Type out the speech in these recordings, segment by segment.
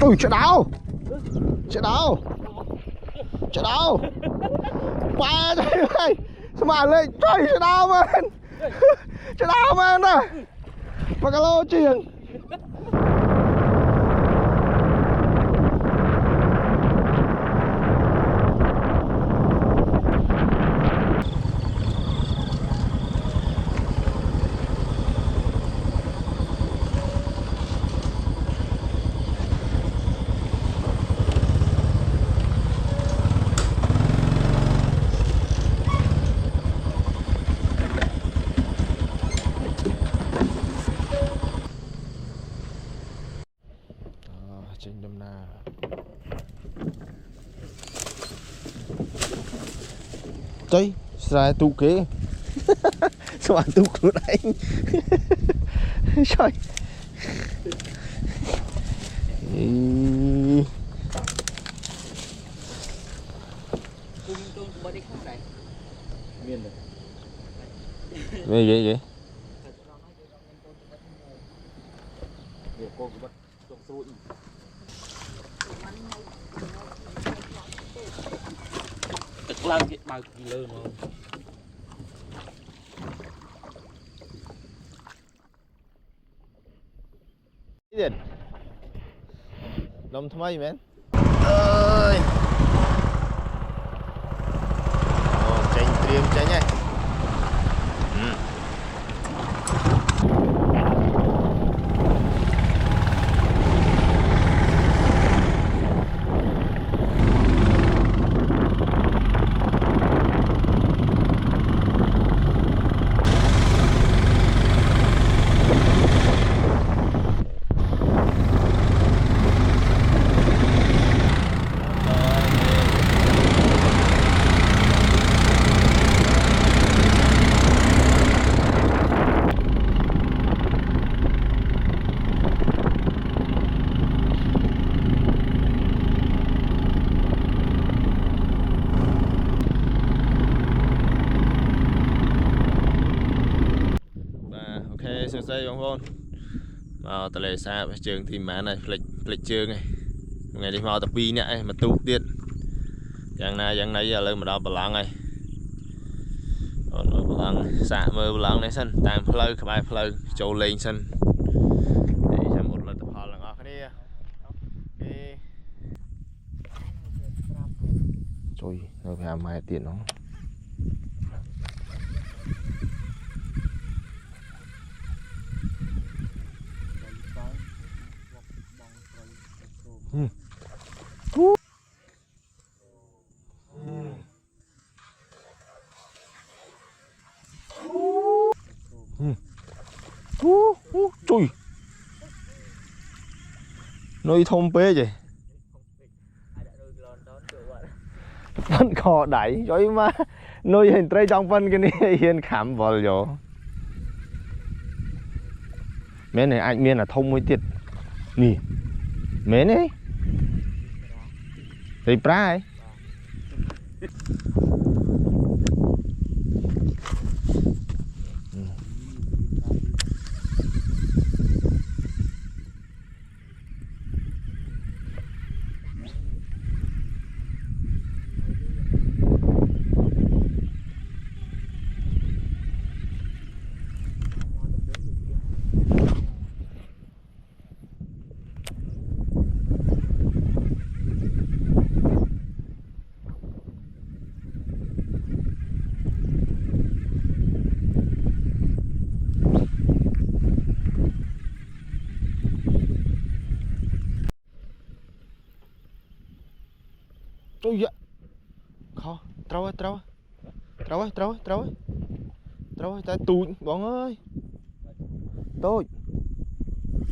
Ui, chạy đâu? Chạy đâu? Chạy đâu? Ba trời ơi. Sao mà lên? Trời, chạy đâu mà? Chạy đâu mà nè? Mà cái lô chuyện. Trên đâm na chơi sai tụ kế sao bạn tụ của anh trời về vậy vậy lang cái bao kỳ lơ mà gì nông tham mấy mến ơi tranh tiêm tranh nhá sơ sơ bông hôn vào tờ lệ xa với trường thì má này lịch trường này ngày đi vào tập pi nè mà tụ tiết dạng này giờ lên mà đào bờ lăng này bờ lăng xạ mơ bờ lăng này sân tam phơi bài phơi trâu lên sân để cho một lần tập họ là ngõ cái đi trời nó phải làm hai tiền nó Trời nuôi thông bê vậy phân kho đẩy rồi mà nuôi hình trai trong phân cái này hiền khám vào rồi mấy này anh miên là thông mới tiệt nè mấy này thì pra ấy ôi dạ khó trâu ơi ta tụi bọn ơi tôi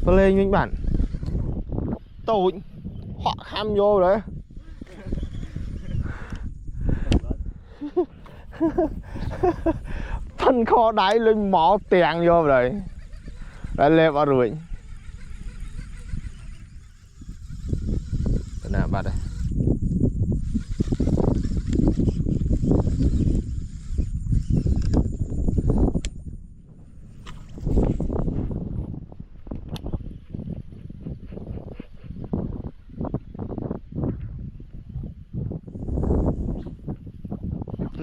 lên những bản tôi họ kham vô đấy thân kho đáy lên mỏ tiền vô rồi đã lẹp vào rồi nào bạn đây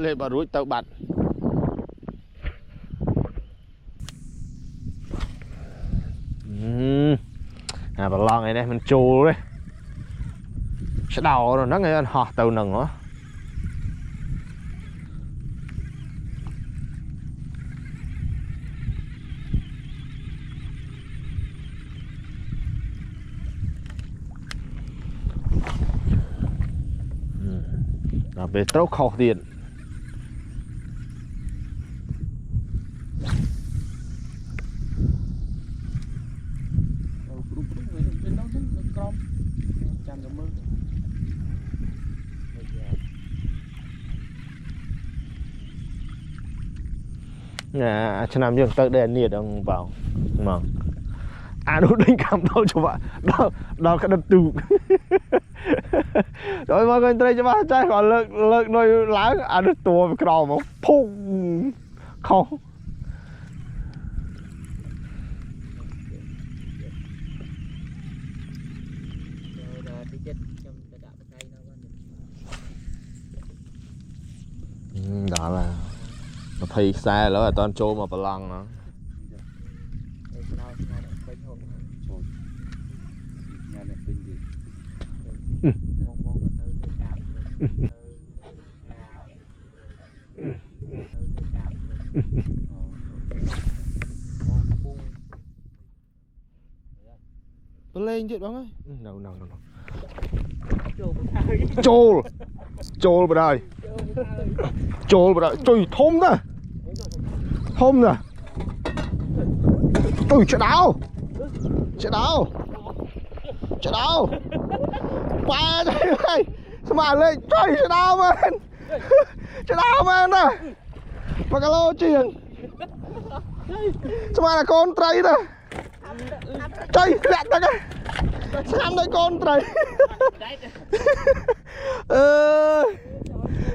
lên bà rúi tàu bạt bà lon này đây mình chù đấy sẽ đầu rồi nó nghe họ tàu nừng nữa về trâu khẩu tiền nè cho làm dương tơ đèn nhiệt ông vào mà đúng đánh cầm đâu cho bạn đó cái đất tù rồi mọi người đây cho bạn trai còn lợn nuôi láng được tua với cò mà phùng không đó là thầy xa đó là toàn trâu mà bà lăng đó tôi lên chứ bóng ơi no chôl vào đây trời thôm nè trời chạy đau ba đây sao mà lên trời chạy đau mà nè mà cái lô chuyện sao mà là con trai nè trời lẹt ra cái sao đây con trai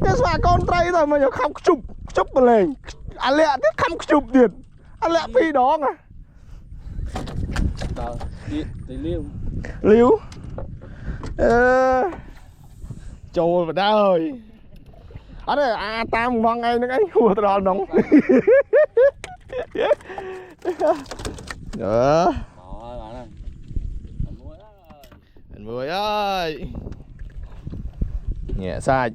cái sao con trai rồi mà nhớ không chụp mà lên anh lẹ tiếp không chụp tiền anh lẹ phi đó mà liêu trôi vào đây rồi ở đây tam văng ngay nó cái hùa tao nóng đó anh Mười ơi nhẹ sai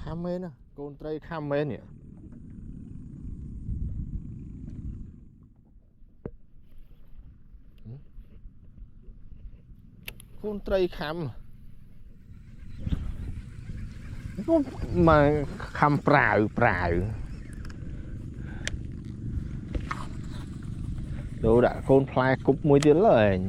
kham mến à con trai kham mến nhỉ con trai kham mà khăm prào đồ đã con plai cúp mũi tiếng lời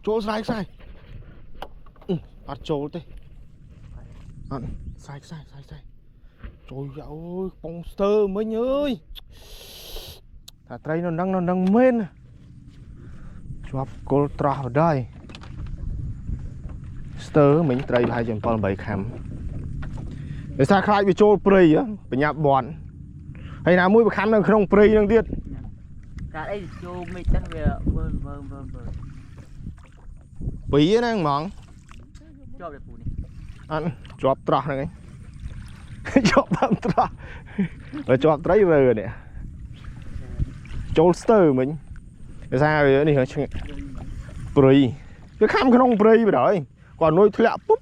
chôl sai bắt chôl thế sai trời ơi monster mới ơi thả trai nó nâng men chụp cô trò vào đây monster mình trai hai trăm con bảy khám để xa khai bị chôl prey á bị nhạp bọn hay nào mũi bị khám đang không prey đang tiết cả đây chôl mình chắc về vâng bí á đang mỏng chụp được phụ này anh chụp trò này chụp bằng trò rồi chụp trai rồi nè chôlster mình để sao rồi này prey cái khám không prey rồi đấy còn nuôi thịaปุ๊บ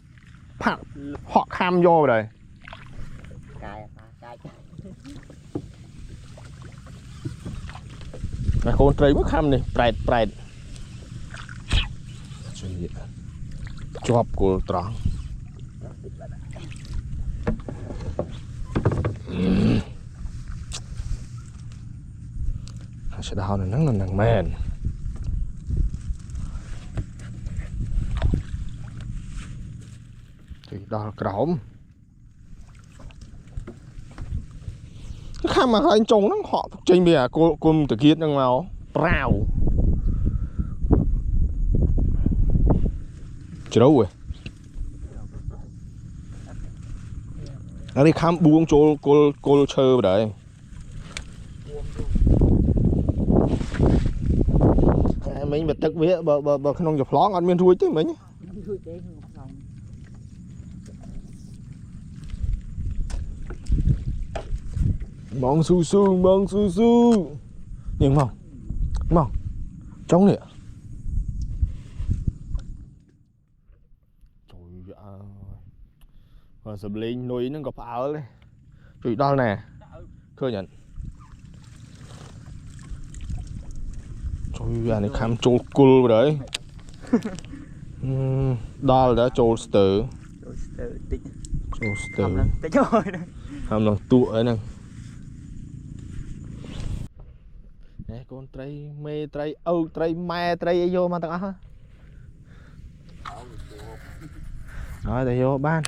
họ kham vô rồi đây là con trai mất kham này pride chụp của tròn sẽ đào này nắng là nàng mền thì đào cổng cái khám mà anh trông nó họ trình bìa cô từ kia đang màu rào chứ đâu rồi nó đi khám buông chỗ cô chơi vào đấy mình bật tức vía bờ không dập lón anh miên thui chứ mình bong su su nhìn mong trống nè trời ơi sập linh nuôi nó gặp ảo đấy trời đó nè khơi nhận trời ơi này khám trôi cul đấy đó là trôi từ hàm lòng tụ ấy nè nè con trai mê trai âu trai me trai ấy vô mà tao hả rồi để vô ban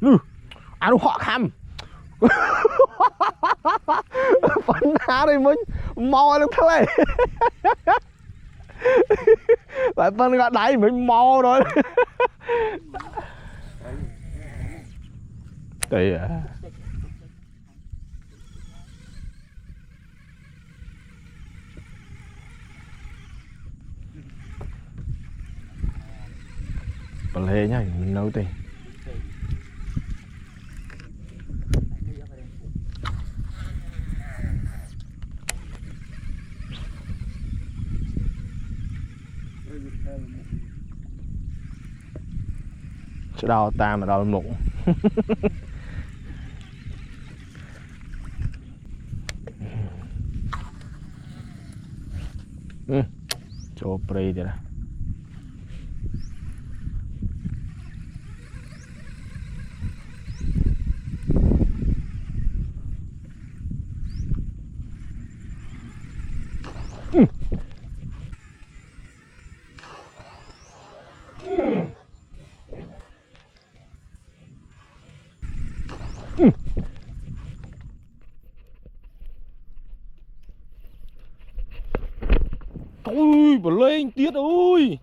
nư ăn họ khăm phần nào đây mình mò được thế lại phân gạt đáy mình mò rồi đây à bà lê nhá mình nấu tiền sẽ đào ta mà đào mụng cho prey đi ra ôi bà lên tiết ơi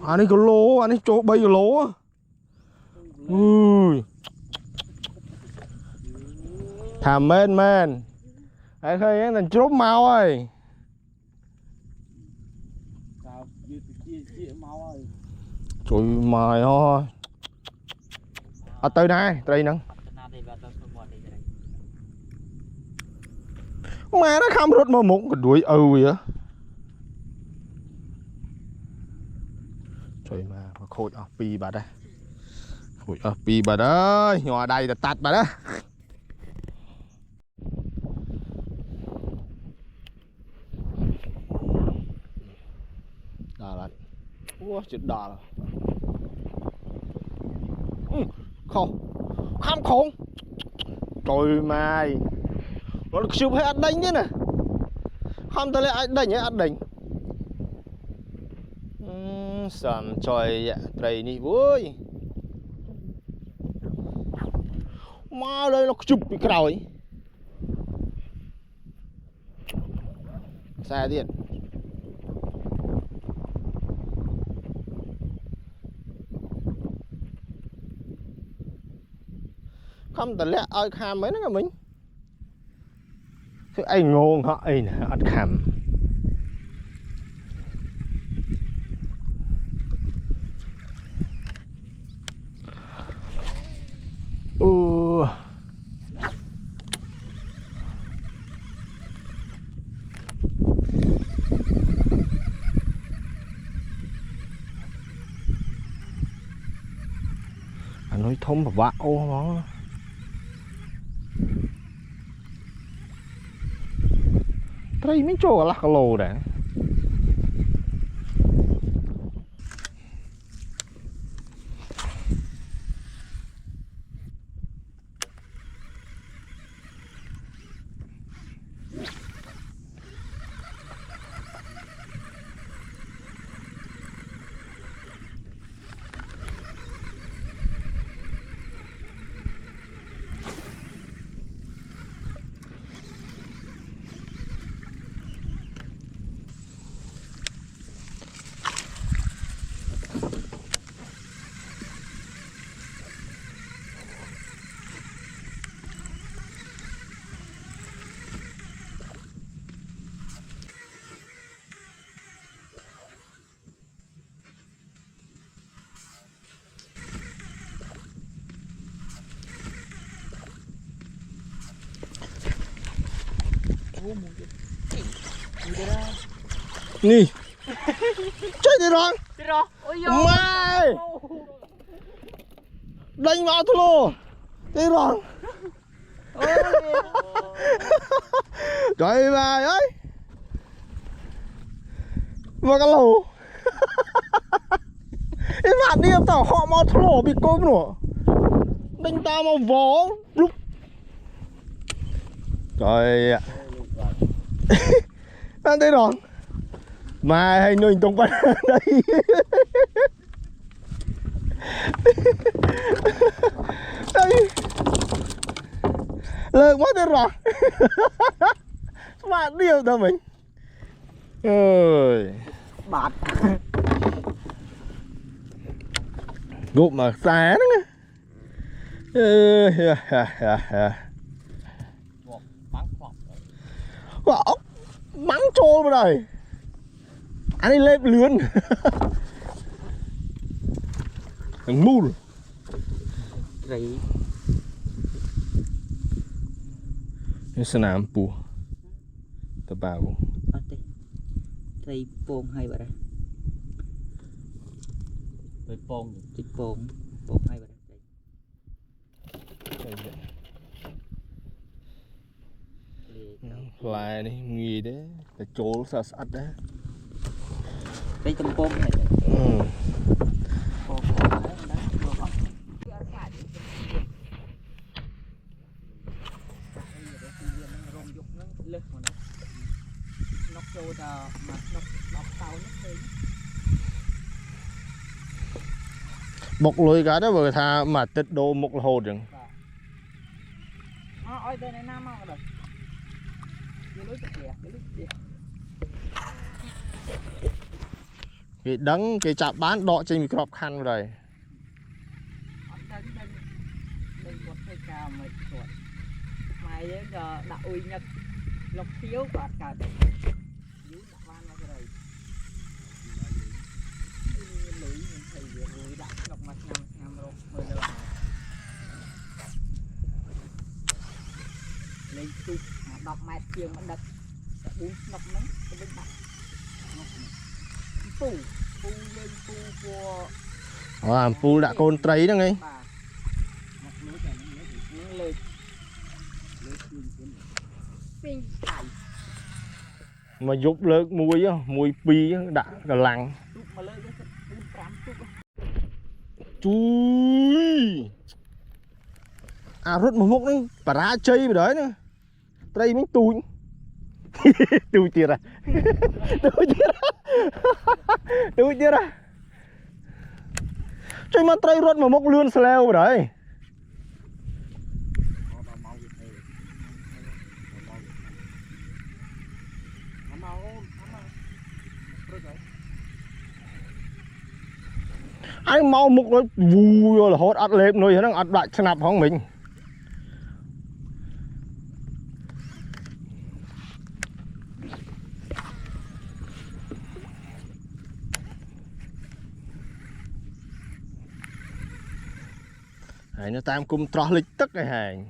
anh ấy có lố anh ấy chỗ bay cái lố á ui thảm men anh khơi anh thành chốt mau ơi trời mày thôi à tới đây nè mà nó không rút mà một cái đuôi vậy á trời mà khôi ở pi bà đây khôi ở pi bà đó nhỏ đây là tạt bà đó đà là ủa chết đà rồi không khốn trời mày nó được chụp hay ăn đánh chứ nè không tới lại ăn đánh nhé ăn đánh sầm trời trời ní vui mà đây nó chụp bị cái đầu ấy xa điện không tới lại ai kham mấy nó cả mình anh ngon họ ấy nè ăn khảm anh nói thông và vạ ô nó đây mấy chỗ là lô đấy nì chơi đi rồi ôi mày đánh vào thôi lô đi rồi trời mày ơi mà cái lỗ cái bạn đi tao họ mau thôi lô bị cốm nữa đánh tao mau vó lúc trời ạ ăn đây rồi mà hay nuôi tung quanh đây đây lợn quá đây rồi mà điêu đâu mình ơi bạt gục mà xá nữa nghe quả ốc mắng trôi vào đây anh ấy lên lươn thằng mù rầy cái sân ám bù tờ bảo rầy pôn hay vậy đây Với phong chích pôn hay vậy đây lại đi nghỉ đấy cái chỗ sạch sạch đấy đây tầm pôn này bọc lôi cái đó vừa tha mà tết đồ một là hột rồi ôi đây này nam mau rồi cái đắng cái chạm bán đọ trên microp khăn vào đây mày giờ đã uy nhật lọc thiếu và cả đấy dưới đã van vào rồi lưỡi mình thấy rồi đã lọc mặt năm rồi hơi lâu lên chụp đọc mát chiều mà đập bốn lọc nắng cái bên mặt phu lên phu của phu đã con trấy đó nghe mà giúp lớn mùi pi đã cả lằng chui rút một mốc đấy bà ra chơi vào đấy nữa đây mới tui tui chưa ra tui chưa ra chơi mà trai rút một mốc lươn sleo vào đấy anh mau mục nó vù vô là hốt ắt lép nuôi nó ắt đại snap không mình nó tam cung trò lịch tất cái hàng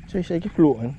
xây cái luộn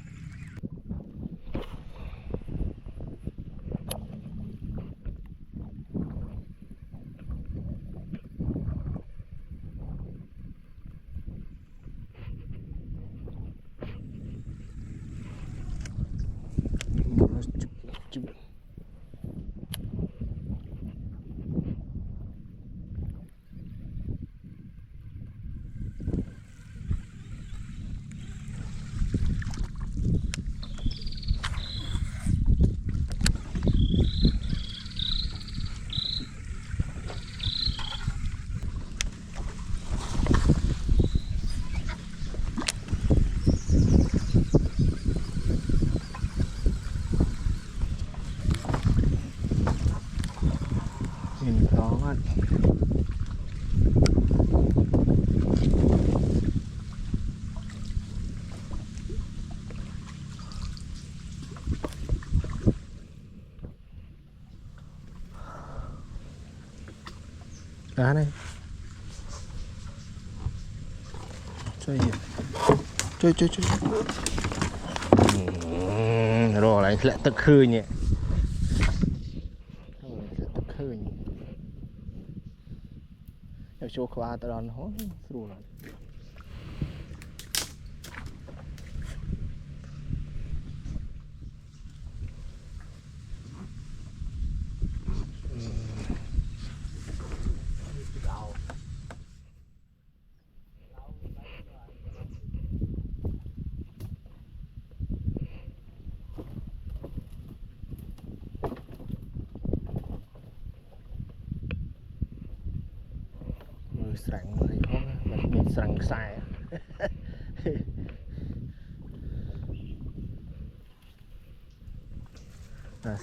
nhìn khó quá Đá này. Chơi gì? Chơi. Rồi lại tức khơi nhỉ. Tức khơi nhỉ. Em cho qua tao đón hốt rồi. Sẵn rồi không mình sẵn sai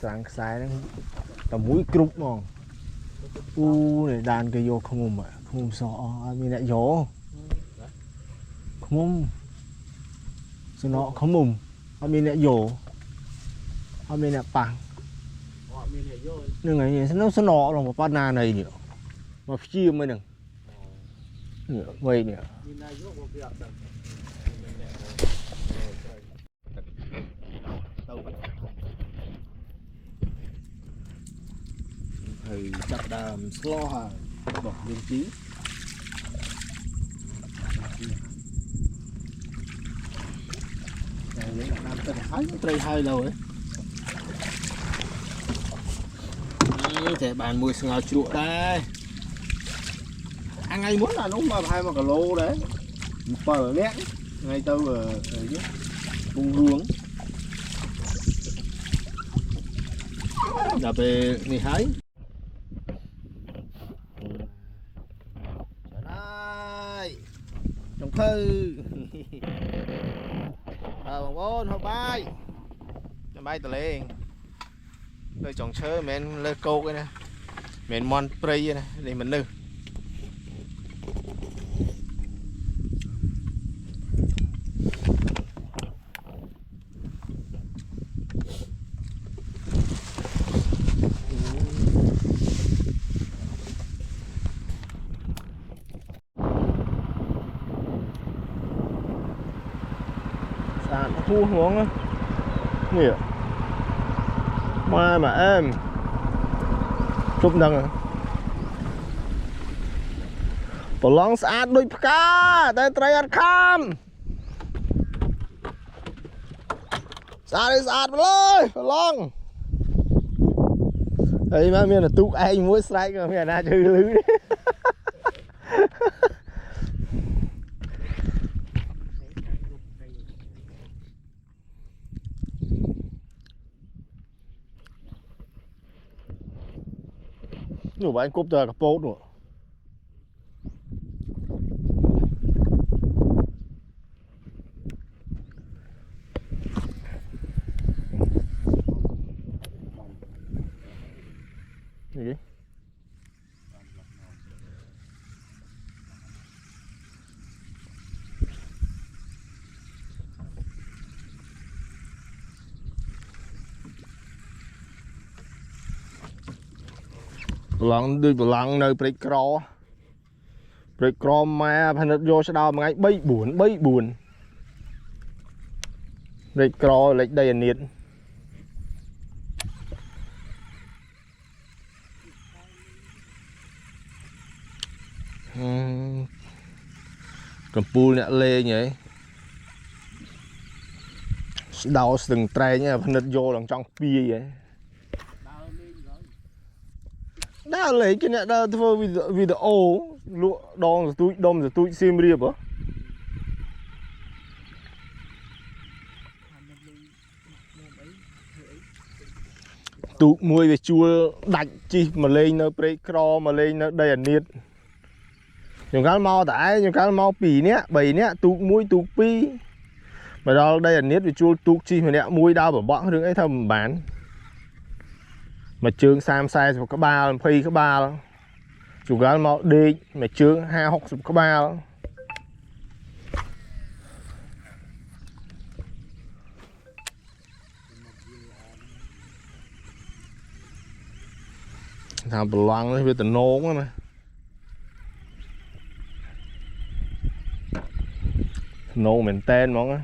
sẵn sai đó tầm mũi cục mòn này đàn cái vô không sợ mình lại gió không sao nó không mùng mình lại gió mình lại bằng nhưng ngày nó sẽ nọ là một con na này nữa mà chia mới đừng vậy nè thì chặt đàm slo hàng bọc viên trí này làm tận thấy hai lâu ấy thể bàn mùi ngào chuột đây anh ấy muốn là đúng mà hai mà cả lô đấy phở nét ngay tao ở dưới vùng hướng là về nghề hái đây trồng thư bằng bốn hộp bay bay từ lên rồi trồng chơi men lơ câu cái này men mon prey này để mình nư thu xuống á nhiều mà em chụp đằng à bỏ lóng sát đôi cá tay tay ăn cam sát đi sát lên bỏ lóng ấy mà miền là tụ anh muốn strike mà miền na chơi lưới anh cúp ra cái bốt nữa gì lần đi lần nơi break mà phải vô sẽ đào mà ngay bay buồn break crawl lấy đây là nhiệt cầm pool nè lê nhỉ đào từng trai nhá phải vô lần trong bia vậy đã lấy cái này đã thôi vì the ô lụa đom rồi túi xiêm riệp á tụ muôi về chua đạch chi mà lên nó break crawl mà lên nó đây là nhiệt những cái mau tại những cái mau pì nhé bầy nhé tụ muôi tụ pi mà đó đây là nhiệt về chua tụ chi mà nè muôi đau bảo bọn đừng ấy thầm bán mà chương sam sai một cái ba phi cái ba chủ cái mau đi mà chương 260 cái ba thằng bờ loang nó bị tận nôn mà nô mình tên món á.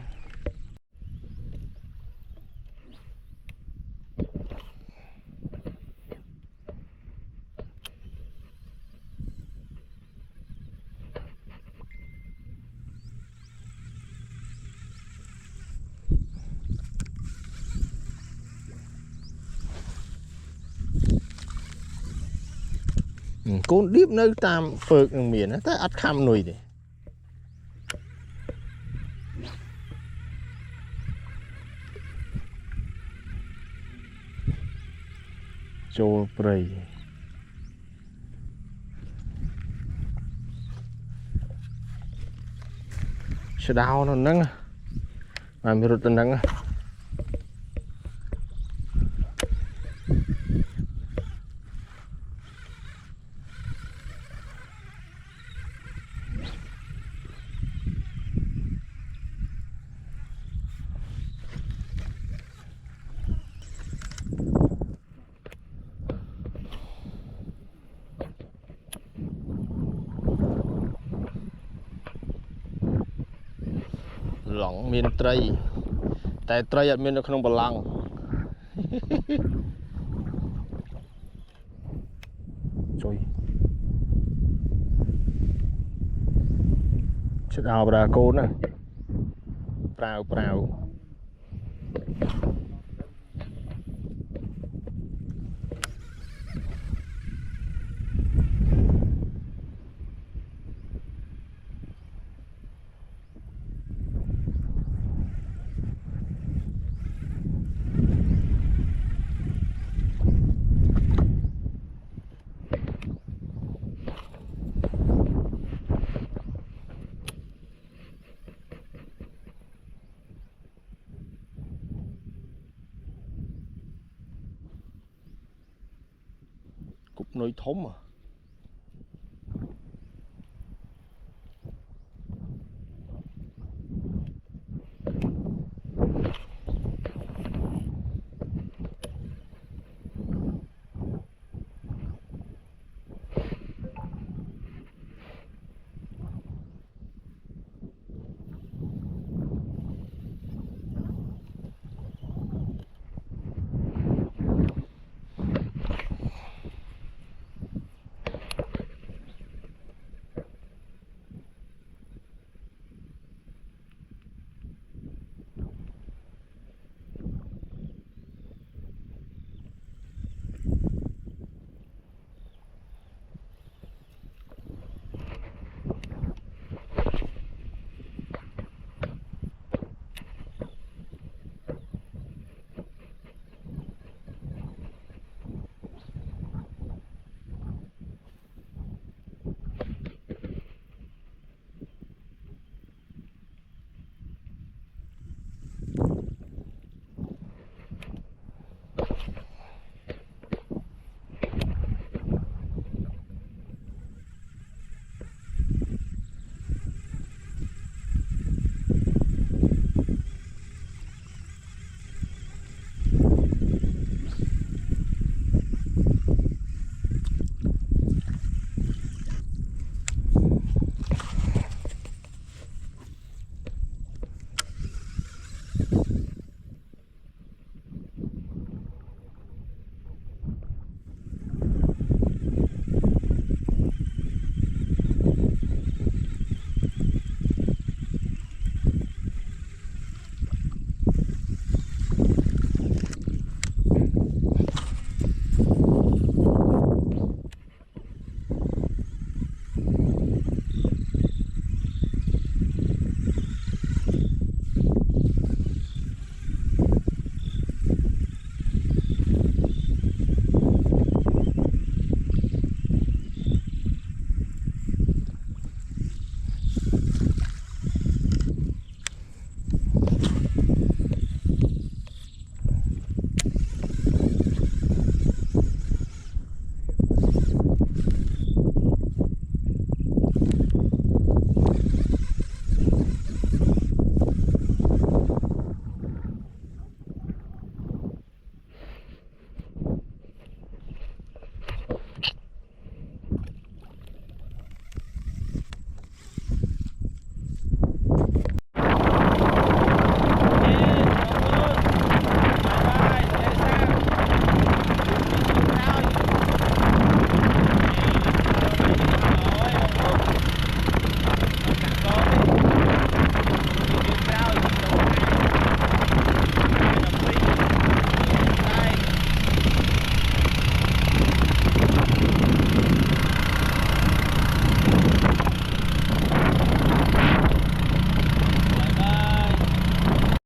Côn điếp nơi tam phược miền á, tới ắt khăm nuôi đi. Châu prey. Sẽ đau nó nắng. Mà mình rút nắng. Lỏng miền Tây. Tại Tây ở miền nó không bằng lăng. Trời. Chết đào bà côn á. Prào. Cục nồi thốn mà.